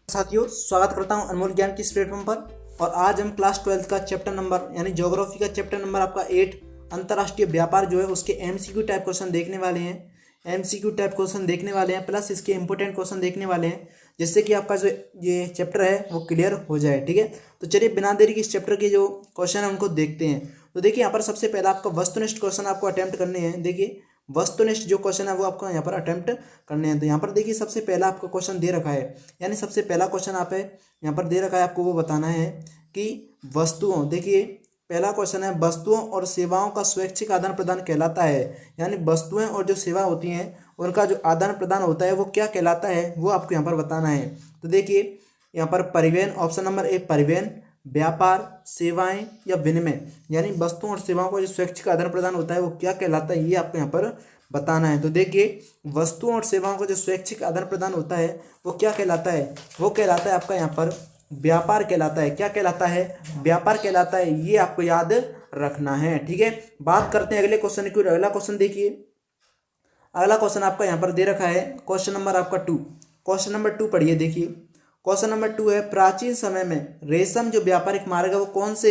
साथियों, स्वागत करता हूं अनमोल ज्ञान की इस प्लेटफॉर्म पर। और आज हम क्लास 12 का चैप्टर नंबर यानी ज्योग्राफी का चैप्टर नंबर आपका 8 अंतर्राष्ट्रीय व्यापार जो है उसके एमसीक्यू टाइप क्वेश्चन देखने वाले हैं। एमसीक्यू टाइप क्वेश्चन देखने वाले हैं प्लस इसके इंपॉर्टेंट क्वेश्चन देखने वाले हैं, जिससे कि आपका जो ये चैप्टर है वो क्लियर हो जाए। ठीक है, तो चलिए बिना देरी के इस चैप्टर के जो क्वेश्चन है उनको देखते हैं। तो देखिए यहाँ पर सबसे पहला आपका वस्तुनिष्ठ क्वेश्चन आपको अटेम्प्ट करने हैं। देखिए वस्तुनिष्ठ जो क्वेश्चन है वो आपको यहाँ पर अटेम्प्ट करने हैं। तो यहाँ पर देखिए सबसे पहला आपका क्वेश्चन दे रखा है, यानी सबसे पहला क्वेश्चन आप है यहाँ पर दे रखा है, आपको वो बताना है कि वस्तुओं, देखिए पहला क्वेश्चन है वस्तुओं और सेवाओं का स्वैच्छिक आदान प्रदान कहलाता है। यानी वस्तुएं और जो सेवा होती हैं उनका जो आदान प्रदान होता है वो क्या कहलाता है, वो आपको यहाँ पर बताना है। तो देखिए यहाँ पर परिवहन, ऑप्शन नंबर ए परिवहन, व्यापार, सेवाएं या विनिमय, यानी वस्तुओं और सेवाओं का जो स्वैच्छिक आदान प्रदान होता है वो क्या कहलाता है, ये आपको यहाँ पर बताना है। तो देखिए वस्तुओं और सेवाओं का जो स्वैच्छिक आदान प्रदान होता है वो क्या कहलाता है, वो कहलाता है आपका यहाँ पर व्यापार कहलाता है। क्या कहलाता है, व्यापार कहलाता है, ये आपको याद रखना है। ठीक है, बात करते हैं अगले क्वेश्चन की। अगला क्वेश्चन देखिए, अगला क्वेश्चन आपका यहाँ पर दे रखा है क्वेश्चन नंबर आपका 2। क्वेश्चन नंबर 2 पढ़िए। देखिए क्वेश्चन नंबर 2 है प्राचीन समय में रेशम जो व्यापारिक मार्ग है वो कौन से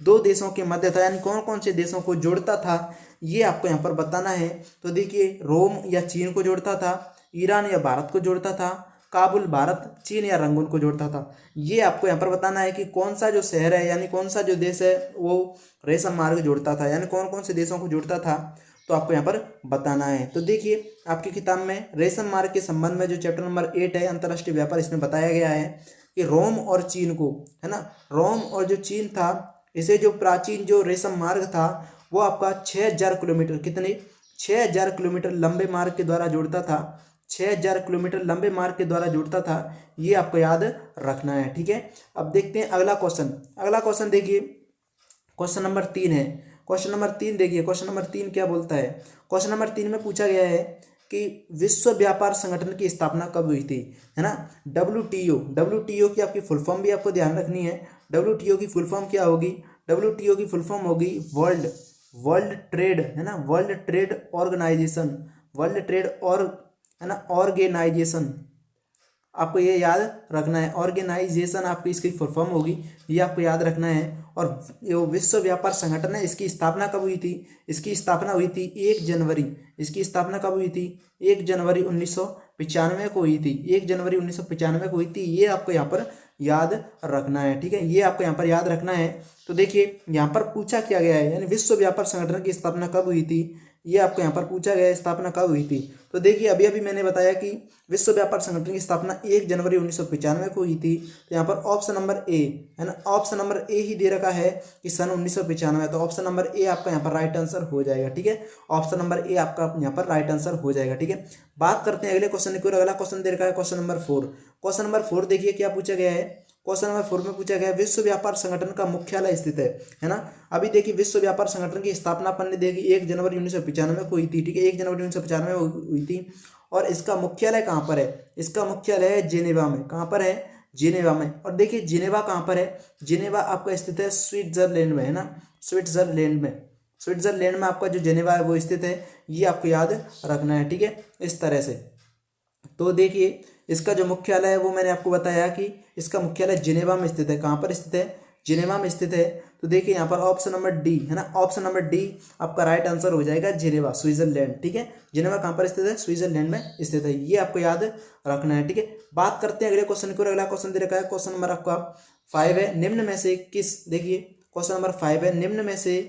दो देशों के मध्य था, यानी कौन कौन से देशों को जोड़ता था, ये आपको यहाँ पर बताना है। तो देखिए रोम या चीन को जोड़ता था, ईरान या भारत को जोड़ता था, काबुल भारत, चीन या रंगून को जोड़ता था। ये आपको यहाँ पर बताना है कि कौन सा जो शहर है यानी कौन सा जो देश है वो रेशम मार्ग जोड़ता था, यानी कौन कौन से देशों को जोड़ता था, तो आपको यहाँ पर बताना है। तो देखिए आपकी किताब में रेशम मार्ग के संबंध में जो चैप्टर नंबर 8 है अंतर्राष्ट्रीय व्यापार, इसमें बताया गया है कि रोम और चीन को, है ना, रोम और जो चीन था इसे जो प्राचीन जो रेशम मार्ग था वो आपका 6000 किलोमीटर, कितने 6000 किलोमीटर लंबे मार्ग के द्वारा जोड़ता था। 6000 किलोमीटर लंबे मार्ग के द्वारा जुड़ता था, ये आपको याद रखना है। ठीक है, अब देखते हैं अगला क्वेश्चन। अगला क्वेश्चन देखिए क्वेश्चन नंबर 3 है। क्वेश्चन नंबर 3 देखिए, क्वेश्चन नंबर 3 क्या बोलता है। क्वेश्चन नंबर 3 में पूछा गया है कि विश्व व्यापार संगठन की स्थापना कब हुई थी, है ना। डब्ल्यूटीओ, डब्ल्यूटीओ की आपकी फुल फॉर्म भी आपको ध्यान रखनी है। डब्ल्यूटीओ की फुल फॉर्म क्या होगी, डब्ल्यूटीओ की फुल फॉर्म होगी वर्ल्ड वर्ल्ड ट्रेड, है ना, world trade organisation, world trade और, है ना, ऑर्गेनाइजेशन, आपको ये याद रखना है। ऑर्गेनाइजेशन आपकी इसकी फुल फॉर्म होगी, ये आपको याद रखना है। और ये विश्व व्यापार संगठन है, इसकी स्थापना कब हुई थी, इसकी स्थापना हुई थी 1 जनवरी, इसकी स्थापना कब हुई थी 1 जनवरी 1995 को हुई थी, 1 जनवरी 1995 को हुई थी। ये आपको यहाँ पर याद रखना है। ठीक है, ये आपको यहाँ पर याद रखना है। तो देखिए यहाँ पर पूछा क्या गया है, यानी विश्व व्यापार संगठन की स्थापना कब हुई थी, ये आपको यहाँ पर पूछा गया है, स्थापना कब हुई थी। तो देखिए अभी अभी मैंने बताया कि विश्व व्यापार संगठन की स्थापना 1 जनवरी 1995 को हुई थी। तो यहाँ पर ऑप्शन नंबर ए, है ना, ऑप्शन नंबर ए ही दे रखा है कि सन 1995, तो ऑप्शन नंबर ए आपका यहाँ पर राइट आंसर हो जाएगा। ठीक है, ऑप्शन नंबर ए आपका यहाँ पर राइट आंसर हो जाएगा। ठीक है, बात करते हैं अगले क्वेश्चन की। अगला क्वेश्चन दे रखा है क्वेश्चन नंबर 4। क्वेश्चन नंबर 4 देखिए क्या पूछा गया है। क्वेश्चन नंबर 4 में पूछा गया है विश्व व्यापार संगठन का मुख्यालय स्थित है ना। अभी देखिए विश्व व्यापार संगठन की स्थापना अपन ने देखी 1 जनवरी 1995 को हुई थी। ठीक है, 1 जनवरी 1995 में हुई थी। और इसका मुख्यालय कहाँ पर है, इसका मुख्यालय है जिनेवा में। कहाँ पर है, जिनेवा में। और देखिए जिनेवा कहाँ पर है, जिनेवा आपका स्थित है स्विट्जरलैंड में, है ना, स्विट्जरलैंड में। स्विट्जरलैंड में आपका जो जिनेवा है वो स्थित है, ये आपको याद रखना है। ठीक है, इस तरह से। तो देखिए इसका जो मुख्यालय है वो मैंने आपको बताया कि इसका मुख्यालय जिनेवा में स्थित है। कहाँ पर स्थित है, जिनेवा में स्थित है। तो देखिए यहाँ पर ऑप्शन नंबर डी, है ना, ऑप्शन नंबर डी आपका राइट आंसर हो जाएगा, जिनेवा, स्विट्जरलैंड। ठीक है, जिनेवा कहाँ पर स्थित है, स्विट्जरलैंड में स्थित है, ये आपको याद रखना है। ठीक है, बात करते हैं अगले क्वेश्चन की। अगला क्वेश्चन दे रखा है क्वेश्चन नंबर आपका 5 है, निम्न में से किस, देखिए क्वेश्चन नंबर 5 है, निम्न में से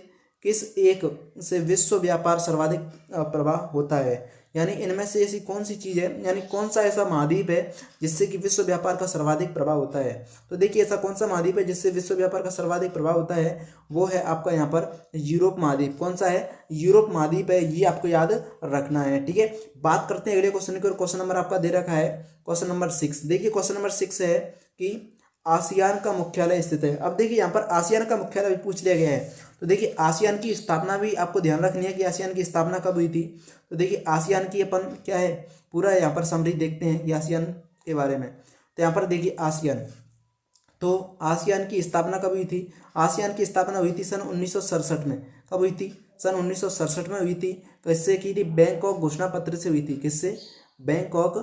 किस एक से विश्व व्यापार सर्वाधिक प्रभाव होता है, यानी इनमें से ऐसी कौन सी चीज़ है, यानी कौन सा ऐसा महाद्वीप है जिससे कि विश्व व्यापार का सर्वाधिक प्रभाव होता है। तो देखिए ऐसा कौन सा महाद्वीप है जिससे विश्व व्यापार का सर्वाधिक प्रभाव होता है, वो है आपका यहाँ पर यूरोप महाद्वीप। कौन सा है, यूरोप महाद्वीप है, ये आपको याद रखना है। ठीक है, बात करते हैं अगले क्वेश्चन की। क्वेश्चन नंबर आपका दे रखा है क्वेश्चन नंबर 6। देखिए क्वेश्चन नंबर 6 है कि आसियान का मुख्यालय स्थित है। अब देखिए यहाँ पर आसियान का मुख्यालय भी पूछ लिया गया है। तो देखिए आसियान की स्थापना भी आपको ध्यान रखनी है कि आसियान की स्थापना कब हुई थी। तो देखिए आसियान की अपन क्या है पूरा यहाँ पर समरी देखते हैं कि आसियान के बारे में। तो यहाँ पर देखिए आसियान, तो आसियान की स्थापना कब हुई थी, आसियान की स्थापना हुई थी सन 1967 में। कब हुई थी, सन 1967 में हुई थी। किससे की थी, बैंकॉक घोषणा पत्र से हुई थी। किससे, बैंकॉक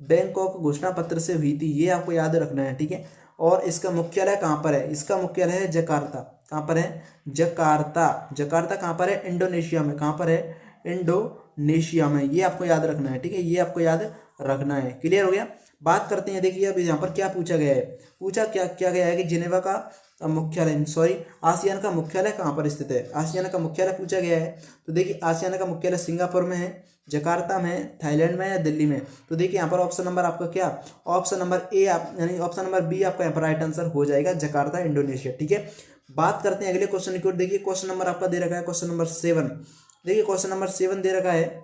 बैंकॉक घोषणा पत्र से हुई थी, ये आपको याद रखना है, ठीक है। और इसका मुख्यालय कहाँ पर है? इसका मुख्यालय है जकार्ता। कहाँ पर है? जकार्ता। जकार्ता कहाँ पर है? इंडोनेशिया में। कहाँ पर है? इंडोनेशिया में। ये आपको याद रखना है, ठीक है, ये आपको याद रखना है। क्लियर हो गया। बात करते हैं, देखिए अब यहाँ पर क्या पूछा गया है। पूछा क्या गया है कि जिनेवा का मुख्यालय, सॉरी, आसियान का मुख्यालय कहाँ पर स्थित है? आसियान का मुख्यालय पूछा गया है। तो देखिए आसियान का मुख्यालय सिंगापुर में है, जकार्ता में, थाईलैंड में, या दिल्ली में। तो देखिए यहाँ पर ऑप्शन नंबर आपका क्या? ऑप्शन नंबर ए आप, यानी ऑप्शन नंबर बी आपका यहाँ पर राइट आंसर हो जाएगा, जकार्ता, इंडोनेशिया, ठीक है। बात करते हैं अगले क्वेश्चन की ओर। देखिए क्वेश्चन नंबर आपका दे रखा है क्वेश्चन नंबर 7। देखिए क्वेश्चन नंबर 7 दे रखा है,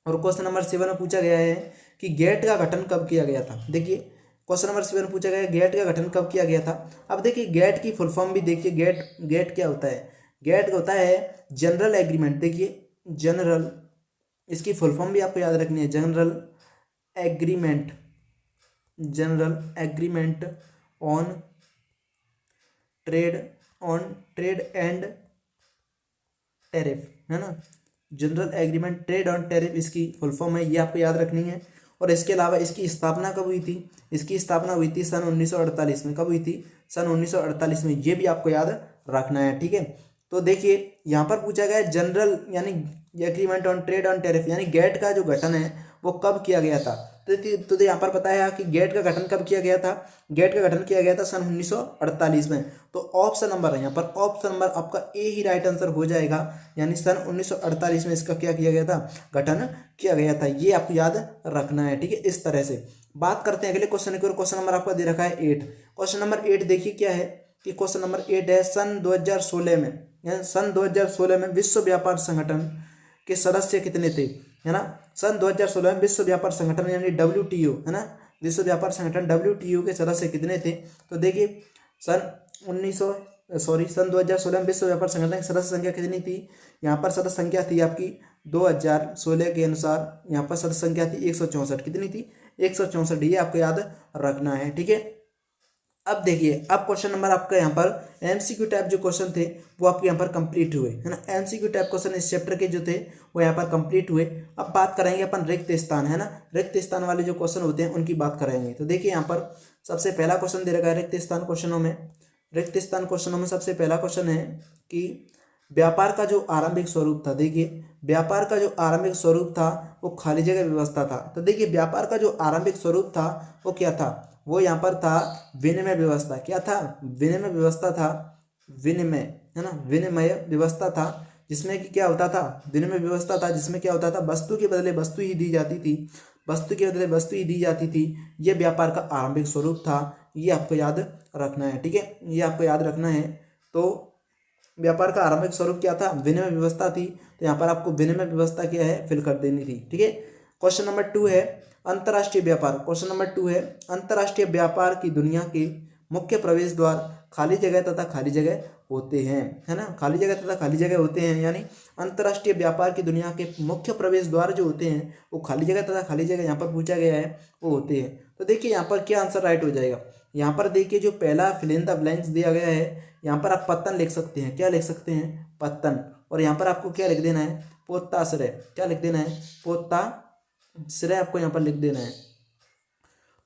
और क्वेश्चन नंबर 7 में पूछा गया है कि गेट का गठन कब किया गया था। देखिए क्वेश्चन नंबर 7 में पूछा गया है गेट का गठन कब किया गया था। अब देखिए गेट की फुल फॉर्म भी देखिए, गेट क्या होता है? गेट होता है जनरल एग्रीमेंट। देखिए जनरल, इसकी फुल फॉर्म भी आपको याद रखनी है, general agreement, general agreement on trade, and tariff, है ना। General agreement trade on tariff इसकी फुल फॉर्म है, ये आपको याद रखनी है। और इसके अलावा इसकी स्थापना कब हुई थी? इसकी स्थापना हुई थी सन 1948 में। कब हुई थी? सन 1948 में। ये भी आपको याद रखना है, ठीक है। तो देखिए यहाँ पर पूछा गया है जनरल यानी agreement on trade on tariff, यानी गेट का जो गठन है वो कब किया गया था। तो यहाँ पर पता है कि गेट का गठन कब किया गया था। गेट का गठन किया गया था सन 1948 में। तो ऑप्शन नंबर है यहाँ पर, ऑप्शन नंबर आपका ए ही राइट आंसर हो जाएगा, यानी सन 1948 में इसका क्या किया गया था? गठन किया गया था। ये आपको याद रखना है, ठीक है, इस तरह से। बात करते हैं अगले क्वेश्चन की ओर। क्वेश्चन नंबर आपका दे रखा है 8। क्वेश्चन नंबर 8 देखिए क्या है कि क्वेश्चन नंबर 8 है, सन 2016 में, सन 2016 में विश्व व्यापार संगठन के सदस्य कितने थे, है ना। सन 2016 में विश्व व्यापार संगठन यानी WTO, है ना, विश्व व्यापार संगठन WTO के सदस्य कितने थे। तो देखिए सन 2016 में विश्व व्यापार संगठन की सदस्य संख्या कितनी थी। यहाँ पर सदस्य संख्या थी आपकी 2016 के अनुसार, यहाँ पर सदस्य संख्या थी 164। कितनी थी? 164। ये आपको याद रखना है, ठीक है। अब देखिए, अब क्वेश्चन नंबर आपका यहाँ पर MCQ टाइप जो क्वेश्चन थे वो आपके यहाँ पर कंप्लीट हुए, है ना। MCQ टाइप क्वेश्चन इस चैप्टर के जो थे वो यहाँ पर कंप्लीट हुए। अब बात करेंगे अपन रिक्त स्थान, है ना, रिक्त स्थान वाले जो क्वेश्चन होते हैं उनकी बात करेंगे। तो देखिए यहाँ पर सबसे पहला क्वेश्चन दे रखा है रिक्त स्थान क्वेश्चनों में। रिक्त स्थान क्वेश्चनों में सबसे पहला क्वेश्चन है कि व्यापार का जो आरंभिक स्वरूप था। देखिए व्यापार का जो आरंभिक स्वरूप था वो खाली जगह व्यवस्था था। तो देखिए व्यापार का जो आरंभिक स्वरूप था वो क्या था? वो यहाँ पर था विनिमय व्यवस्था। क्या था? विनिमय व्यवस्था था, विनिमय, है ना, विनिमय व्यवस्था था, जिसमें कि क्या होता था? विनिमय व्यवस्था था जिसमें क्या होता था? वस्तु के बदले वस्तु ही दी जाती थी, वस्तु के बदले वस्तु ही दी जाती थी। ये व्यापार का आरंभिक स्वरूप था, ये आपको याद रखना है, ठीक है, ये आपको याद रखना है। तो व्यापार का आरंभिक स्वरूप क्या था? विनिमय व्यवस्था थी। तो यहाँ पर आपको विनिमय व्यवस्था क्या है फिल कर देनी थी, ठीक है। क्वेश्चन नंबर 2 है अंतर्राष्ट्रीय व्यापार। क्वेश्चन नंबर 2 है अंतर्राष्ट्रीय व्यापार की दुनिया के मुख्य प्रवेश द्वार खाली जगह तथा खाली जगह होते हैं, है ना, खाली जगह तथा खाली जगह होते हैं। यानी अंतर्राष्ट्रीय व्यापार की दुनिया के मुख्य प्रवेश द्वार जो होते हैं वो खाली जगह तथा खाली जगह यहाँ पर पूछा गया है वो होते हैं। तो देखिए यहाँ पर क्या आंसर राइट हो जाएगा। यहाँ पर देखिए जो पहला फिल इन द ब्लैंक्स दिया गया है, यहाँ पर आप पत्तन लिख सकते हैं। क्या लिख सकते हैं? पत्तन। और यहाँ पर आपको क्या लिख देना है? पोताश्रय। क्या लिख देना है? पोताश्रय आपको यहाँ पर लिख देना है।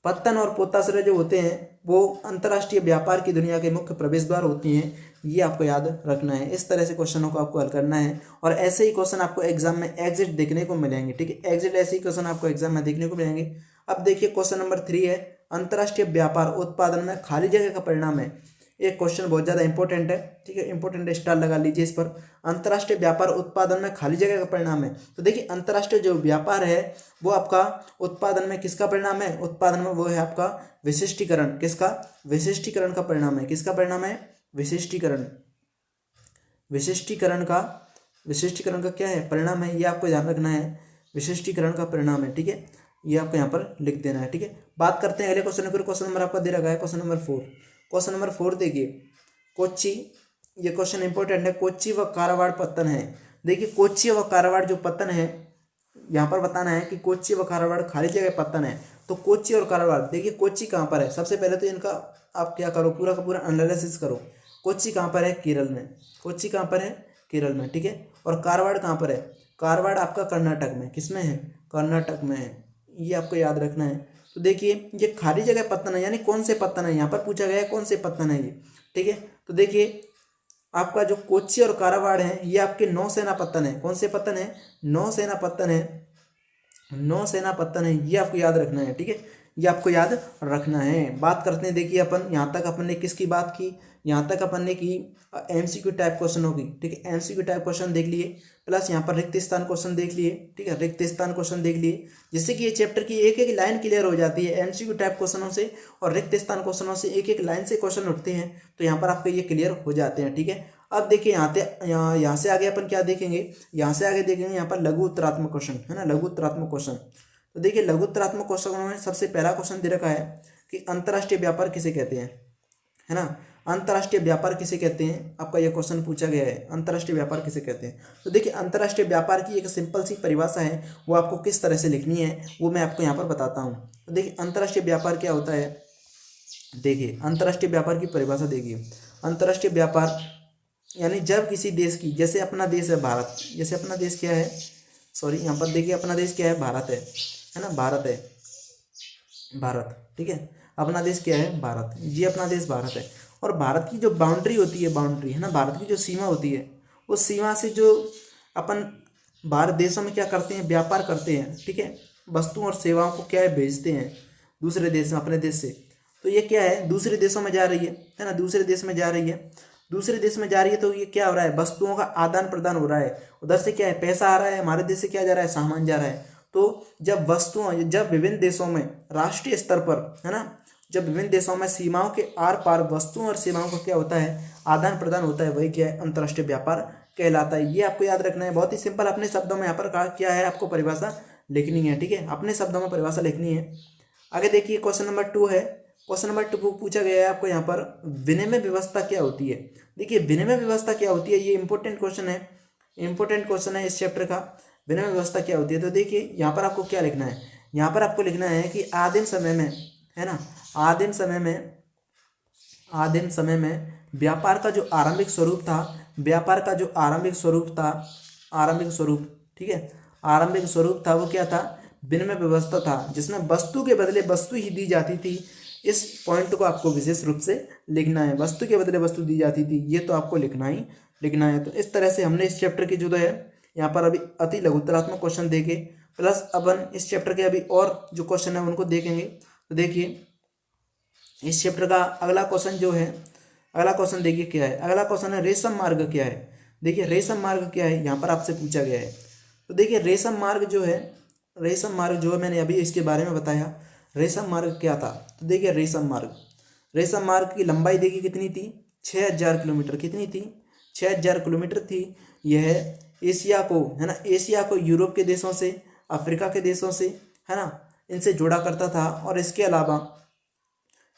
पत्तन और पोताश्रय जो होते हैं वो अंतर्राष्ट्रीय व्यापार की दुनिया के मुख्य प्रवेश द्वार होती हैं, ये आपको याद रखना है। इस तरह से क्वेश्चनों को आपको हल करना है, और ऐसे ही क्वेश्चन आपको एग्जाम में एग्जिट देखने को मिलेंगे, ठीक है, एग्जिट ऐसे ही क्वेश्चन आपको एग्जाम में देखने को मिलेंगे। अब देखिए क्वेश्चन नंबर 3 है अंतर्राष्ट्रीय व्यापार उत्पादन में खाली जगह का परिणाम है। एक क्वेश्चन बहुत ज़्यादा इंपॉर्टेंट है, ठीक है, इंपॉर्टेंट स्टार लगा लीजिए इस पर। अंतर्राष्ट्रीय व्यापार उत्पादन में खाली जगह का परिणाम है। तो देखिए अंतर्राष्ट्रीय जो व्यापार है वो आपका उत्पादन में किसका परिणाम है? उत्पादन में वो है आपका विशिष्टीकरण। किसका? विशिष्टीकरण का परिणाम है। किसका परिणाम है? विशिष्टीकरण। विशिष्टीकरण का क्या है? परिणाम है, ये आपको ध्यान रखना है, विशिष्टीकरण का परिणाम है, ठीक है, ये आपको यहाँ पर लिख देना है, ठीक है। बात करते हैं अगले क्वेश्चन को। क्वेश्चन नंबर आपका दे रखा है क्वेश्चन नंबर 4। क्वेश्चन नंबर 4 देखिए, कोच्चि, ये क्वेश्चन इंपॉर्टेंट है, कोच्चि व कारवाड़ पत्तन है। देखिए कोच्चि व कारवाड़ जो पत्तन है, यहाँ पर बताना है कि कोच्चि व कारवाड़ खाली जगह पत्तन है। तो कोच्चि और कारवाड़, देखिए कोच्चि कहाँ पर है? सबसे पहले तो इनका आप क्या करो, पूरा का पूरा एनालिसिस करो। कोच्चि कहाँ पर है? केरल में। कोच्चि कहाँ पर है? केरल में, ठीक है। और कारवाड़ कहाँ पर है? कारवाड़ आपका कर्नाटक में। किस में है? कर्नाटक में है। ये आपको याद रखना है। तो देखिए ये खाली जगह पत्तन है, यानी कौन से पत्तन है, यहाँ पर पूछा गया है कौन से पत्तन है ये, ठीक है। तो देखिए आपका जो कोच्चि और कारावाड़ है ये आपके नौसेना पत्तन है। कौन से पत्तन है? नौसेना पत्तन है, नौसेना पत्तन है, ये आपको याद रखना है, ठीक है, ये आपको याद रखना है। बात करते हैं, देखिए अपन यहाँ तक अपन ने किसकी बात की, यहाँ तक अपन ने की एमसीक्यू टाइप क्वेश्चन होगी, ठीक है, एमसीक्यू टाइप क्वेश्चन देख लिए, प्लस यहाँ पर रिक्त स्थान क्वेश्चन देख लिए, ठीक है, रिक्त स्थान क्वेश्चन देख लिए, जिससे कि ये चैप्टर की एक एक लाइन क्लियर हो जाती है। एमसीक्यू टाइप क्वेश्चनों से और रिक्त स्थान क्वेश्चनों से एक एक लाइन से क्वेश्चन उठते हैं, तो यहाँ पर आपके ये क्लियर हो जाते हैं, ठीक है। अब देखिए यहाँ से आगे अपन क्या देखेंगे, यहाँ से आगे देखेंगे यहाँ पर लघु उत्तरात्मक क्वेश्चन है ना, लघु उत्तरात्मक क्वेश्चन। तो देखिए लघु उत्तरात्मक क्वेश्चनों में सबसे पहला क्वेश्चन दे रखा है कि अंतर्राष्ट्रीय व्यापार किसे कहते हैं, है ना, अंतर्राष्ट्रीय व्यापार किसे कहते हैं, आपका यह क्वेश्चन पूछा गया है, अंतर्राष्ट्रीय व्यापार किसे कहते हैं। तो देखिए अंतर्राष्ट्रीय व्यापार की एक सिंपल सी परिभाषा है, वो आपको किस तरह से लिखनी है वो मैं आपको यहाँ पर बताता हूँ। तो देखिए अंतर्राष्ट्रीय व्यापार क्या होता है, देखिए अंतर्राष्ट्रीय व्यापार की परिभाषा देखिए, अंतर्राष्ट्रीय व्यापार यानी जब किसी देश की, जैसे अपना देश है भारत, जैसे अपना देश क्या है, सॉरी यहाँ पर देखिए अपना देश क्या है, भारत है ना, भारत है, भारत, ठीक है, अपना देश क्या है, भारत, ये अपना देश भारत है। और भारत की जो बाउंड्री होती है, बाउंड्री है ना, भारत की जो सीमा होती है, उस सीमा से जो अपन भारत देशों में क्या करते हैं, व्यापार करते हैं, ठीक है, वस्तुओं और सेवाओं को क्या है, भेजते हैं दूसरे देश में अपने देश से। तो ये क्या है, दूसरे देशों में जा रही है ना, दूसरे देश में जा रही है, दूसरे देश में जा रही है, तो ये क्या हो रहा है, वस्तुओं का आदान प्रदान हो रहा है, उधर से क्या है, पैसा आ रहा है, हमारे देश से क्या जा रहा है, सामान जा रहा है। तो जब वस्तुओं, जब विभिन्न देशों में राष्ट्रीय स्तर पर, है ना, जब विभिन्न देशों में सीमाओं के आर पार वस्तुओं और सेवाओं का क्या होता है, आदान प्रदान होता है, वही क्या है, अंतर्राष्ट्रीय व्यापार कहलाता है। ये आपको याद रखना है, बहुत ही सिंपल, अपने शब्दों में यहाँ पर कहा क्या है, आपको परिभाषा लिखनी है, ठीक है, अपने शब्दों में परिभाषा लिखनी है। आगे देखिए क्वेश्चन नंबर 2 है, क्वेश्चन नंबर 2 पूछा गया है आपको यहाँ पर, विनिमय व्यवस्था क्या होती है। देखिए विनिमय व्यवस्था क्या होती है, ये इंपॉर्टेंट क्वेश्चन है, इंपॉर्टेंट क्वेश्चन है इस चैप्टर का, विनिमय व्यवस्था क्या होती है। तो देखिए यहाँ पर आपको क्या लिखना है, यहाँ पर आपको लिखना है कि आदिम समय में, है ना, आदिम समय में, आदिम समय में व्यापार का जो आरंभिक स्वरूप था, व्यापार का जो आरंभिक स्वरूप था, आरंभिक स्वरूप, ठीक है, आरंभिक स्वरूप था वो क्या था, विनिमय व्यवस्था था, जिसमें वस्तु के बदले वस्तु ही दी जाती थी। इस पॉइंट को आपको विशेष रूप से लिखना है, वस्तु के बदले वस्तु दी जाती थी, ये तो आपको लिखना ही लिखना है। तो इस तरह से हमने इस चैप्टर की जो है यहाँ पर अभी अति लघुतरात्मक क्वेश्चन देखे, प्लस अपन इस चैप्टर के अभी और जो क्वेश्चन है उनको देखेंगे। तो देखिए इस चैप्टर का अगला क्वेश्चन जो है, अगला क्वेश्चन देखिए क्या है, अगला क्वेश्चन है रेशम मार्ग क्या है। देखिए रेशम मार्ग क्या है, यहाँ पर आपसे पूछा गया है। तो देखिए रेशम मार्ग जो है, रेशम मार्ग जो है मैंने अभी इसके बारे में बताया, रेशम मार्ग क्या था। तो देखिए रेशम मार्ग, रेशम मार्ग की लंबाई देखिए कितनी थी, 6000 किलोमीटर, कितनी थी, 6000 किलोमीटर थी। यह एशिया को, है ना, एशिया को यूरोप के देशों से, अफ्रीका के देशों से, है ना, इनसे जोड़ा करता था। और इसके अलावा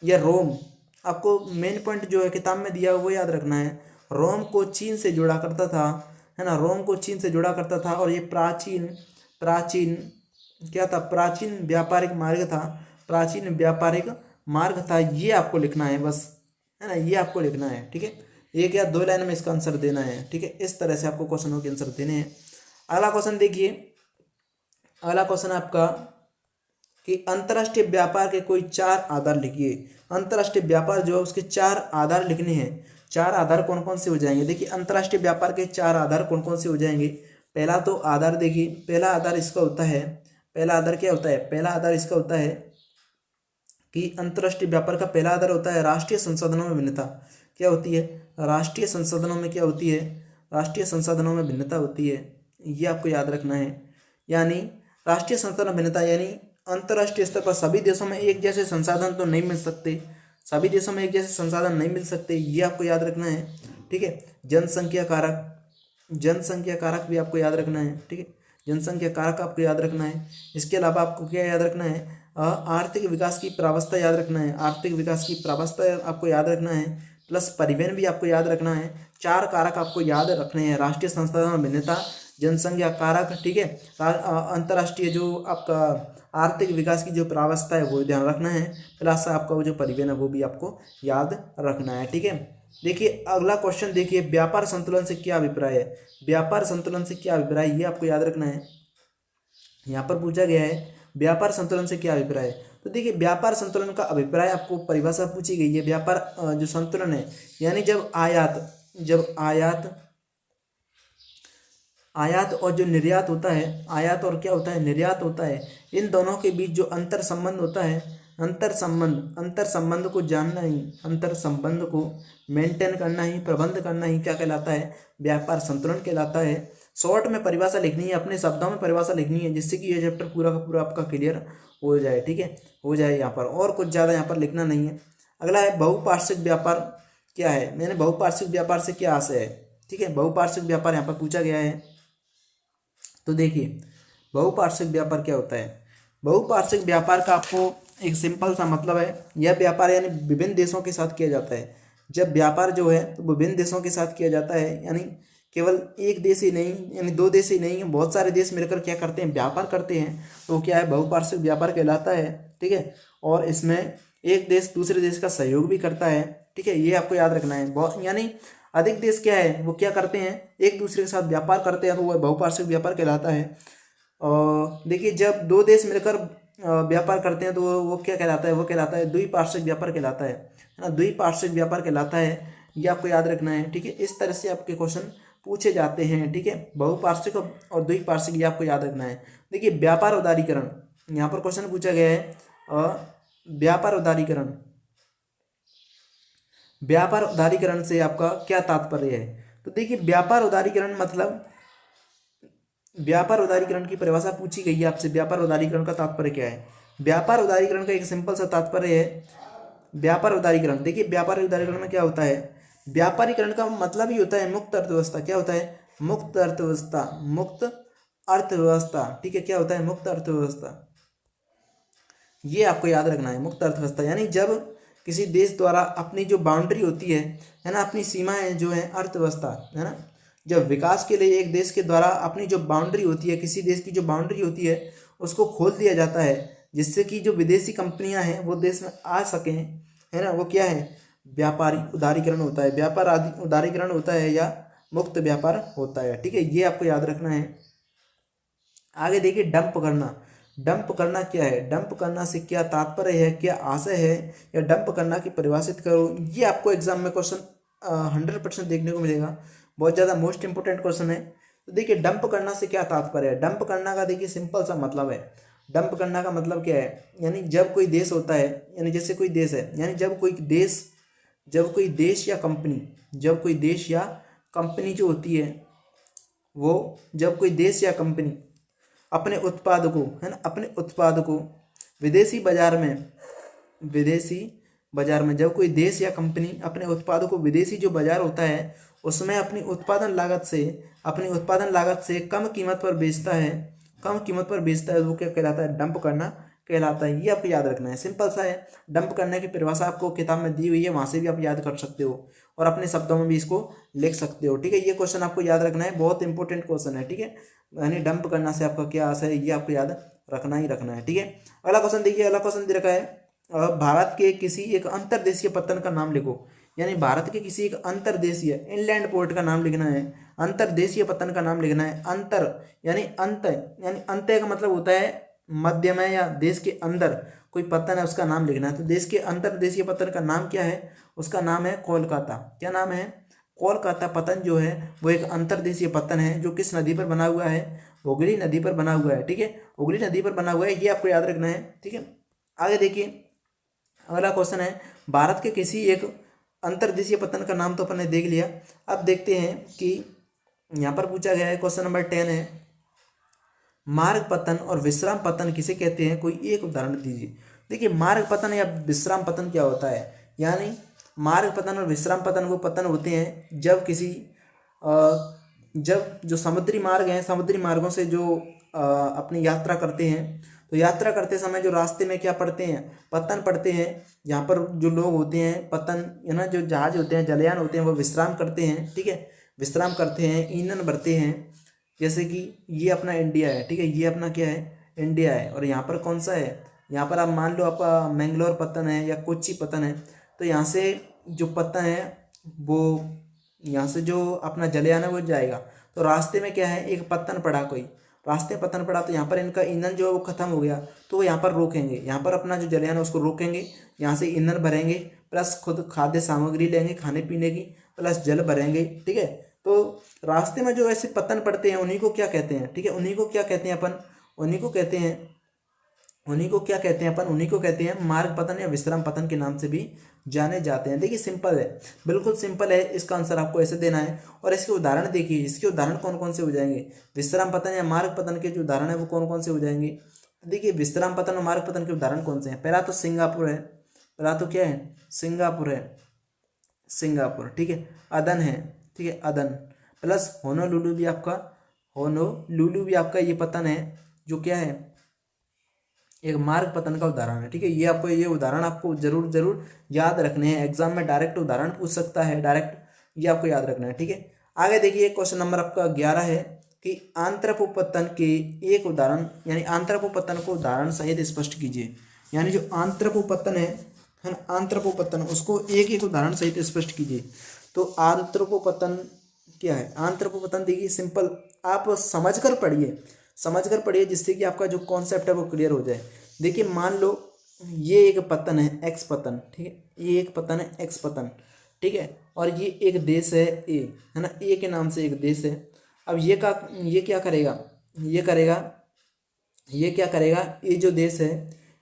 यह रोम, आपको मेन पॉइंट जो है किताब में दिया वो याद रखना है, रोम को चीन से जोड़ा करता था, है ना, रोम को चीन से जोड़ा करता था। और ये प्राचीन प्राचीन क्या था, प्राचीन व्यापारिक मार्ग था, प्राचीन व्यापारिक मार्ग था, ये आपको लिखना है बस, है ना, ये आपको लिखना है, ठीक है, एक या दो लाइन में इसका आंसर देना है, ठीक है, इस तरह से आपको क्वेश्चनों के आंसर देने हैं। अगला क्वेश्चन देखिए, अगला क्वेश्चन आपका कि अंतर्राष्ट्रीय व्यापार के कोई 4 आधार लिखिए। अंतर्राष्ट्रीय व्यापार जो है उसके 4 आधार लिखने हैं। 4 आधार कौन कौन से हो जाएंगे, देखिए अंतर्राष्ट्रीय व्यापार के 4 आधार कौन कौन से हो जाएंगे। पहला तो आधार देखिए, पहला आधार इसका होता है, पहला आधार क्या होता है, पहला आधार इसका होता है कि अंतर्राष्ट्रीय व्यापार का पहला आधार होता है राष्ट्रीय संसाधनों में भिन्नता। क्या होती है, राष्ट्रीय संसाधनों में क्या होती है, राष्ट्रीय संसाधनों में भिन्नता होती है, ये आपको याद रखना है। यानी राष्ट्रीय संसाधन भिन्नता यानी अंतर्राष्ट्रीय स्तर पर सभी देशों में एक जैसे संसाधन तो नहीं मिल सकते, सभी देशों में एक जैसे संसाधन नहीं मिल सकते, ये आपको याद रखना है, ठीक है। जनसंख्या कारक, जनसंख्या कारक भी आपको याद रखना है, ठीक है, जनसंख्या कारक आपको याद रखना है। इसके अलावा आपको क्या याद रखना है, आर्थिक विकास की प्रावस्था याद रखना है, आर्थिक विकास की प्रावस्था आपको याद रखना है, प्लस परिवहन भी आपको याद रखना है। 4 कारक आपको याद रखने हैं, राष्ट्रीय संसाधन भिन्नता, जनसंख्या कारक, ठीक है, अंतर्राष्ट्रीय जो आपका आर्थिक विकास की जो प्रावस्था है वो ध्यान रखना है, प्लस आपका वो जो परिवहन है वो भी आपको याद रखना है, ठीक है। देखिए अगला क्वेश्चन देखिए, व्यापार संतुलन से क्या अभिप्राय है, व्यापार संतुलन से क्या अभिप्राय, ये आपको याद रखना है। यहाँ पर पूछा गया है व्यापार संतुलन से क्या अभिप्राय है? तो देखिए व्यापार संतुलन का अभिप्राय आपको परिभाषा पूछी गई है। व्यापार जो संतुलन है यानी जब आयात और जो निर्यात होता है, आयात और क्या होता है, निर्यात होता है, इन दोनों के बीच जो अंतर संबंध होता है, अंतर संबंध को जानना ही, अंतर संबंध को मेंटेन करना ही, प्रबंध करना ही क्या कहलाता है? व्यापार संतुलन कहलाता है। शॉर्ट में परिभाषा लिखनी है, अपने शब्दों में परिभाषा लिखनी है, जिससे कि ये चैप्टर पूरा का पूरा आपका क्लियर हो जाए। ठीक है, हो जाए यहाँ पर, और कुछ ज़्यादा यहाँ पर लिखना नहीं है। अगला है बहुपार्श्विक व्यापार क्या है? मैंने बहुपार्श्विक व्यापार से क्या आशय है? ठीक है, बहुपार्श्विक व्यापार यहाँ पर पूछा गया है। तो देखिए बहुपार्श्विक व्यापार क्या होता है? बहुपार्श्विक व्यापार का आपको एक सिंपल सा मतलब है, यह व्यापार यानी विभिन्न देशों के साथ किया जाता है। जब व्यापार जो है तो विभिन्न देशों के साथ किया जाता है, यानी केवल एक देश ही नहीं, यानी दो देश ही नहीं, बहुत सारे देश मिलकर क्या करते हैं? व्यापार करते हैं। तो क्या है? बहुपार्श्विक व्यापार कहलाता है। ठीक है, और इसमें एक देश दूसरे देश का सहयोग भी करता है। ठीक है, ये आपको याद रखना है। यानी अधिक देश क्या है, वो क्या करते हैं? एक दूसरे के साथ व्यापार करते हैं, तो वह बहुपार्श्विक व्यापार कहलाता है। और देखिए जब दो देश मिलकर व्यापार करते हैं तो वो क्या कहलाता है? वो कहलाता है द्विपार्श्विक व्यापार कहलाता है ना, द्विपार्श्विक व्यापार कहलाता है। ये आपको याद रखना है। ठीक है, इस तरह से आपके क्वेश्चन पूछे जाते हैं। ठीक है, बहुपार्श्विक और द्विपार्श्विक ये आपको याद रखना है। देखिए व्यापार उदारीकरण, यहाँ पर क्वेश्चन पूछा गया है। व्यापार उदारीकरण, व्यापार उदारीकरण से आपका क्या तात्पर्य है? तो देखिए व्यापार उदारीकरण मतलब, व्यापार उदारीकरण की परिभाषा पूछी गई है आपसे। व्यापार उदारीकरण का तात्पर्य क्या है? व्यापार उदारीकरण का एक सिंपल सा तात्पर्य है, व्यापार उदारीकरण, देखिए व्यापार उदारीकरण में क्या होता है? व्यापारीकरण का मतलब ही होता है मुक्त अर्थव्यवस्था। क्या होता है? मुक्त अर्थव्यवस्था, मुक्त अर्थव्यवस्था। ठीक है, क्या होता है? मुक्त अर्थव्यवस्था। ये आपको याद रखना है, मुक्त अर्थव्यवस्था यानी जब किसी देश द्वारा अपनी जो बाउंड्री होती है ना, अपनी सीमाएं जो है, अर्थव्यवस्था है ना, जब विकास के लिए एक देश के द्वारा अपनी जो बाउंड्री होती है, किसी देश की जो बाउंड्री होती है उसको खोल दिया जाता है, जिससे कि जो विदेशी कंपनियां हैं वो देश में आ सकें, है ना, वो क्या है? व्यापारी उदारीकरण होता है, व्यापार आदि उदारीकरण होता है या मुक्त व्यापार होता है। ठीक है, ये आपको याद रखना है। आगे देखिए डंप करना, डंप करना क्या है? डंप करना से क्या तात्पर्य है, क्या आशय है, या डंप करना की परिभाषित करो। ये आपको एग्जाम में क्वेश्चन 100% देखने को मिलेगा, बहुत ज़्यादा मोस्ट इंपोर्टेंट क्वेश्चन है। तो देखिए डंप करना से क्या तात्पर्य है? डंप करना का देखिए सिंपल सा मतलब है, डंप करना का मतलब क्या है? यानी जब कोई देश होता है, यानी जैसे कोई देश है, यानी जब कोई देश या कंपनी, जब कोई देश या कंपनी जो होती है वो, जब कोई देश या कंपनी अपने उत्पाद को, है ना, अपने उत्पाद को विदेशी बाजार में जब कोई देश या कंपनी अपने उत्पादों को विदेशी जो बाजार होता है उसमें अपनी उत्पादन लागत से कम कीमत पर बेचता है, वो क्या कहलाता है? डंप करना कहलाता है। ये आपको याद रखना है, सिंपल सा है। डंप करने की परिभाषा आपको किताब में दी हुई है, वहाँ से भी आप याद कर सकते हो और अपने शब्दों में भी इसको लिख सकते हो। ठीक है, ये क्वेश्चन आपको याद रखना है, बहुत इंपॉर्टेंट क्वेश्चन है। ठीक है, यानी डंप करना से आपका क्या आशय है, ये आपको याद रखना ही रखना है। ठीक है, अगला क्वेश्चन देखिए, अगला क्वेश्चन दे रखा है भारत के किसी एक अंतर्देशीय पत्तन का नाम लिखो। यानी भारत के किसी एक अंतर्देशीय इनलैंड पोर्ट का नाम लिखना है, अंतर्देशीय पत्तन का नाम लिखना है। अंतर यानी अंत, यानी अंत्य का मतलब होता है मध्य में या देश के अंदर कोई पत्तन है उसका नाम लिखना है। तो देश के अंतर्देशीय पत्तन का नाम क्या है? उसका नाम है कोलकाता। क्या नाम है? कोलकाता पत्तन जो है वो एक अंतर्देशीय पत्तन है, जो किस नदी पर बना हुआ है? हुगली नदी पर बना हुआ है। ठीक है, हुगली नदी पर बना हुआ है, ये आपको याद रखना है। ठीक है, आगे देखिए अगला क्वेश्चन है, भारत के किसी एक अंतर्देशीय पत्तन का नाम तो अपन ने देख लिया। अब देखते हैं कि यहाँ पर पूछा गया है, क्वेश्चन नंबर 10 है, मार्ग पतन और विश्राम पतन किसे कहते हैं? कोई एक उदाहरण दीजिए। देखिए मार्ग पतन या विश्राम पतन क्या होता है? यानी मार्ग पतन और विश्राम पतन वो पतन होते हैं जब जब जो समुद्री मार्ग हैं, समुद्री मार्गों से जो अपनी यात्रा करते हैं, तो यात्रा करते समय जो रास्ते में क्या पड़ते हैं? पतन पड़ते हैं। यहाँ पर जो लोग होते हैं, पतन है ना, जो जहाज होते हैं, जलयान होते हैं, वो विश्राम करते हैं। ठीक है, विश्राम करते हैं, ईंधन भरते हैं। जैसे कि ये अपना इंडिया है। ठीक है, ये अपना क्या है? इंडिया है। और यहाँ पर कौन सा है? यहाँ पर आप मान लो आपका मैंगलोर पतन है या कोच्चि पतन है। तो यहाँ से जो पतन है वो, यहाँ से जो अपना जलयान है वो जाएगा। तो रास्ते में क्या है? एक पत्तन पड़ा कोई, रास्ते में पतन पड़ा तो यहाँ पर इनका ईंधन जो है वो खत्म हो गया, तो वो यहाँ पर रोकेंगे, यहाँ पर अपना जो जलयान है उसको रोकेंगे, यहाँ से ईंधन भरेंगे, प्लस खुद खाद्य सामग्री लेंगे खाने पीने की, प्लस जल भरेंगे। ठीक है, तो रास्ते में जो ऐसे पतन पड़ते हैं उन्हीं को क्या कहते हैं, ठीक है, उन्हीं को क्या कहते हैं अपन, उन्हीं को कहते हैं, उन्हीं को क्या कहते हैं अपन, उन्हीं को कहते हैं मार्ग पतन या विश्राम पतन के नाम से भी जाने जाते हैं। देखिए सिंपल है, बिल्कुल सिंपल है, इसका आंसर आपको ऐसे देना है। और इसके उदाहरण देखिए, इसके उदाहरण कौन कौन से हो जाएंगे, विश्राम पतन या मार्ग पतन के जो उदाहरण है वो कौन कौन से हो जाएंगे। देखिए विश्राम पतन और मार्ग पतन के उदाहरण कौन से हैं, पहला तो सिंगापुर है, पहला तो क्या है, सिंगापुर है, सिंगापुर। ठीक है, अदन है, ठीक है, अदन, प्लस होनोलुलु भी आपका, होनोलुलु भी आपका ये पतन है जो क्या है, एक मार्ग पतन का उदाहरण है। ठीक है, ये आपको, ये उदाहरण आपको जरूर जरूर याद रखने हैं, एग्जाम में डायरेक्ट उदाहरण पूछ सकता है, डायरेक्ट, ये आपको याद रखना है। ठीक है, आगे देखिए क्वेश्चन नंबर आपका 11 है कि आंत्रपोपतन के एक उदाहरण, यानी आंत्रपोपतन को उदाहरण सहित स्पष्ट कीजिए। यानी जो आंत्रपोपतन है ना, आंत्रपोपतन, उसको एक एक उदाहरण सहित स्पष्ट कीजिए। तो आंत्रपोपतन क्या है, आंत्रपोपतन देखिए सिंपल, आप समझकर पढ़िए, समझकर पढ़िए, जिससे कि आपका जो कॉन्सेप्ट है वो क्लियर हो जाए। देखिए मान लो ये एक पतन है एक्स पतन, ठीक है, ये एक पतन है एक्स पतन, ठीक है, और ये एक देश है ए, है ना, ए के नाम से एक देश है। अब ये क्या करेगा, ये करेगा, ये क्या करेगा, ये जो देश है,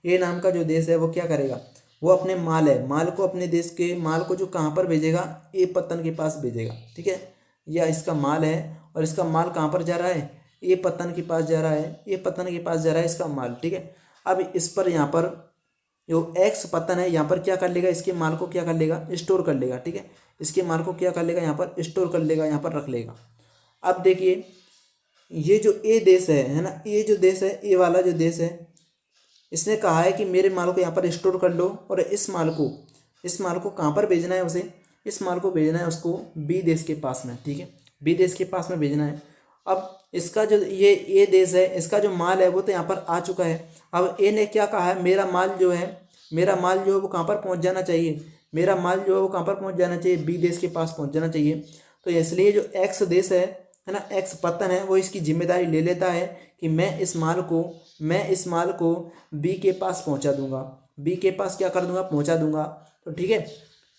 ए नाम का जो देश है वो क्या करेगा, वो अपने माल है, माल को, अपने देश के माल को जो कहाँ पर भेजेगा, ए पतन के पास भेजेगा। ठीक है, यह इसका माल है और इसका माल कहाँ पर जा रहा है, ए पतन के पास जा रहा है, ए पतन के पास जा रहा है इसका माल। ठीक है, अब इस पर यहाँ पर जो एक्स पतन है यहाँ पर क्या कर लेगा, इसके माल को क्या कर लेगा, स्टोर कर लेगा। ठीक है, इसके माल को क्या कर लेगा, यहाँ पर स्टोर कर लेगा, यहाँ पर रख लेगा। अब देखिए ये जो ए देश है ना, ये जो देश है, ए वाला जो देश है, इसने कहा है कि मेरे माल को यहाँ पर स्टोर कर लो, और इस माल को कहाँ पर भेजना है उसे, इस माल को भेजना है उसको बी देश के पास में। ठीक है, बी देश के पास में भेजना है। अब इसका जो ये ए देश है, इसका जो माल है वो तो यहाँ पर आ चुका है। अब ए ने क्या कहा है, मेरा माल जो है, मेरा माल जो है वो कहाँ पर पहुँच जाना चाहिए, मेरा माल जो है वो कहाँ पर पहुँच जाना चाहिए, बी देश के पास पहुँच जाना चाहिए। तो इसलिए जो एक्स देश है ना, एक्स पतन है, वो इसकी जिम्मेदारी ले लेता है कि मैं इस माल को बी के पास पहुंचा दूंगा, बी के पास क्या कर दूंगा, पहुंचा दूंगा। तो ठीक है,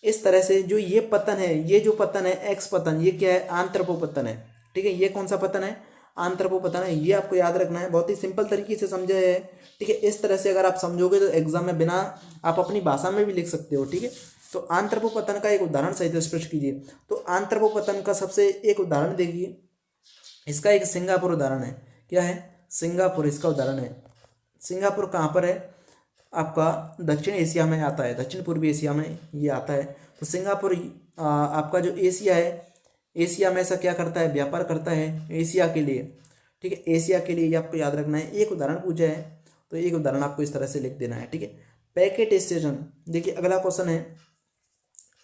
इस तरह से जो ये पतन है, ये जो पतन है एक्स पतन, ये क्या है, आंत्रपोपतन है। ठीक है, ये कौन सा पतन है, आंत्रपोपतन है, ये आपको याद रखना है, बहुत ही सिंपल तरीके से समझा है। ठीक है, इस तरह से अगर आप समझोगे तो एग्जाम में बिना, आप अपनी भाषा में भी लिख सकते हो। ठीक है, तो आंत्रपोपतन का एक उदाहरण सहित स्पष्ट कीजिए। तो आंत्रपोपतन का सबसे एक उदाहरण देखिए, इसका एक सिंगापुर उदाहरण है, क्या है, सिंगापुर इसका उदाहरण है। सिंगापुर कहाँ पर है, आपका दक्षिण एशिया में आता है, दक्षिण पूर्वी एशिया में ये आता है। तो सिंगापुर आपका जो एशिया है, एशिया में ऐसा क्या करता है, व्यापार करता है एशिया के लिए। ठीक है, एशिया के लिए ये आपको याद रखना है। एक उदाहरण पूछा है तो एक उदाहरण आपको इस तरह से लिख देना है। ठीक है, पैकेट स्टेशन, देखिए अगला क्वेश्चन है,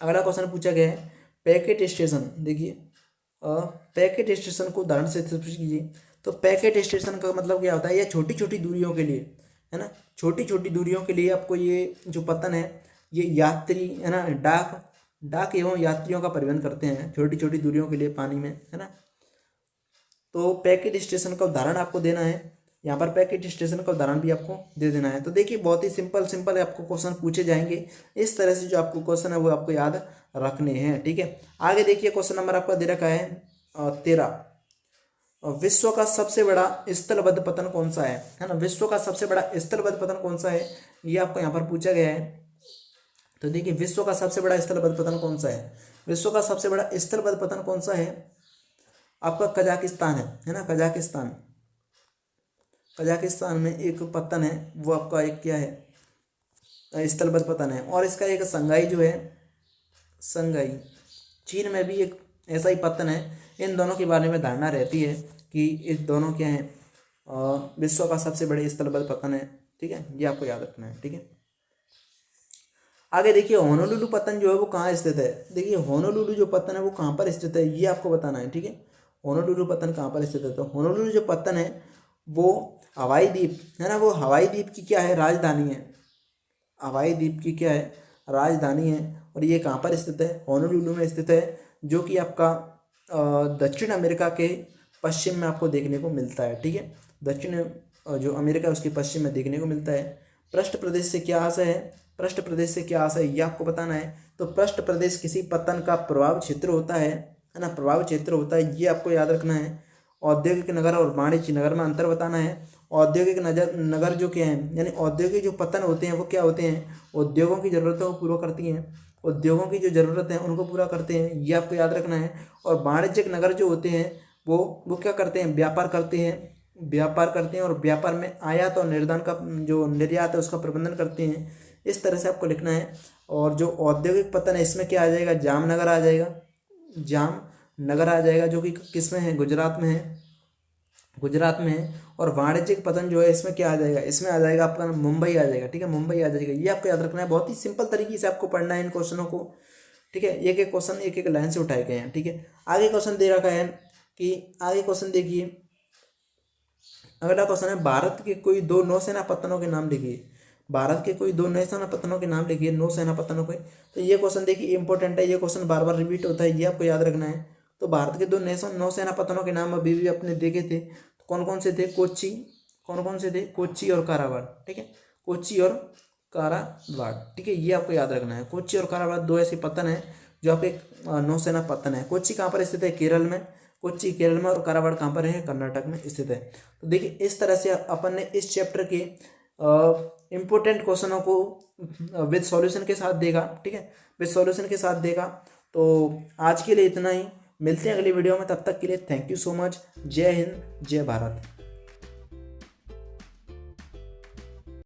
अगला क्वेश्चन पूछा गया है पैकेट स्टेशन। देखिए पैकेट स्टेशन को उदाहरण से स्पष्ट कीजिए। तो पैकेट स्टेशन का मतलब क्या होता है, ये छोटी छोटी दूरियों के लिए, है ना, छोटी छोटी दूरियों के लिए आपको ये जो पतन है, ये यात्री, है ना, डाक एवं यात्रियों का परिवहन करते हैं छोटी छोटी दूरियों के लिए पानी में, है ना। तो पैकेट स्टेशन का उदाहरण आपको देना है, यहाँ पर पैकेट स्टेशन का उदाहरण भी आपको दे देना है। तो देखिए बहुत ही सिंपल आपको क्वेश्चन पूछे जाएंगे, इस तरह से जो आपको क्वेश्चन है वो आपको याद रखने हैं। ठीक है, आगे देखिए क्वेश्चन नंबर आपका दे रखा है 13, विश्व का सबसे बड़ा स्थलबद्ध पतन कौन सा है ना, विश्व का सबसे बड़ा स्थलबद्ध पतन कौन सा है, ये आपको यहाँ पर पूछा गया है। तो देखिए विश्व का सबसे बड़ा स्थलबद्ध पतन कौन सा है, विश्व का सबसे बड़ा स्थलबद्ध पतन कौन सा है, आपका कजाकिस्तान है ना, कजाकिस्तान, कजाकिस्तान में एक पतन है, वो आपका एक क्या है, स्थलबद्ध पतन है। और इसका एक संगाई जो है, संगाई, चीन में भी एक ऐसा ही पतन है। इन दोनों के बारे में धारणा रहती है कि इस दोनों क्या हैं, विश्व का सबसे बड़े स्थलबद्ध पतन है। ठीक है, ये आपको याद रखना है। ठीक है, आगे देखिए होनोलुलु पतन जो है वो कहाँ स्थित है। देखिए होनोलुलु जो पतन है वो कहाँ पर स्थित है, ये आपको बताना है। ठीक है, होनोलुलु पतन कहाँ पर स्थित है। तो होनोलुलु जो पतन है वो हवाई द्वीप है ना, वो हवाई द्वीप की क्या है, राजधानी है, हवाई द्वीप की क्या है, राजधानी है। और ये कहाँ पर स्थित है, होनोलुलु में स्थित है, जो कि आपका दक्षिण अमेरिका के पश्चिम में आपको देखने को मिलता है। ठीक है, दक्षिण जो अमेरिका है उसके पश्चिम में देखने को मिलता है। पृष्ठ प्रदेश से क्या आशय है, पृष्ठ प्रदेश से क्या आशय है ये आपको बताना है। तो पृष्ठ प्रदेश किसी पतन का प्रभाव क्षेत्र होता है ना, प्रभाव क्षेत्र होता है, ये आपको याद रखना है। औद्योगिक नगर और वाणिज्य नगर में अंतर बताना है। औद्योगिक नगर जो क्या है, यानी औद्योगिक जो पतन होते हैं वो क्या होते हैं, उद्योगों की ज़रूरतों को पूरा करती हैं, उद्योगों की जो ज़रूरत है उनको पूरा करते हैं, ये आपको याद रखना है। और वाणिज्यिक नगर जो होते हैं वो क्या करते हैं, व्यापार करते हैं, व्यापार करते हैं, और व्यापार में आयात और निर्यात का जो निर्यात है उसका प्रबंधन करते हैं। इस तरह से आपको लिखना है। और जो औद्योगिक पतन है इसमें क्या आ जाएगा, जामनगर आ जाएगा, जामनगर आ जाएगा, जो कि किस में है, गुजरात में है, गुजरात में है। और वाणिज्यिक पतन जो है इसमें क्या आ जाएगा, इसमें आ जाएगा आपका मुंबई आ जाएगा, ठीक है, मुंबई आ जाएगा। ये आपको याद रखना है, बहुत ही सिंपल तरीके से आपको पढ़ना है इन क्वेश्चनों को, ठीक है। एक एक क्वेश्चन एक एक लाइन से उठाए गए हैं, ठीक है। आगे क्वेश्चन दे रखा है कि आगे क्वेश्चन देखिए, अगला क्वेश्चन है भारत के कोई दो नौसेना पत्तनों के नाम लिखिए। भारत के कोई दो नौसेना पत्तनों के नाम लिखिए, नौसेना पत्तनों के। तो ये क्वेश्चन देखिए इंपॉर्टेंट है, ये क्वेश्चन बार बार रिपीट होता है, ये आपको याद रखना है। तो भारत के दो नौसेना पत्तनों के नाम अभी भी अपने देखे थे, तो कौन कौन से थे, कोच्चि, कौन कौन से थे, कोच्चि और कारावाड़, ठीक है, कोच्चि और कारावाड़, ठीक है, ये आपको याद रखना है। कोच्चि और कारावाड़ दो ऐसे पत्तन है जो आप एक नौसेना पत्तन है। कोच्चि कहाँ पर स्थित है, केरल में, कोच्चि केरल में, और कारावाड़ कहाँ पर है, कर्नाटक में स्थित है। तो देखिए इस तरह से अपन ने इस चैप्टर के इम्पोर्टेंट क्वेश्चनों को विद सॉल्यूशन के साथ देगा, ठीक है, विद सॉल्यूशन के साथ देगा। तो आज के लिए इतना ही, मिलते हैं अगली वीडियो में, तब तक के लिए थैंक यू सो मच। जय हिंद, जय भारत।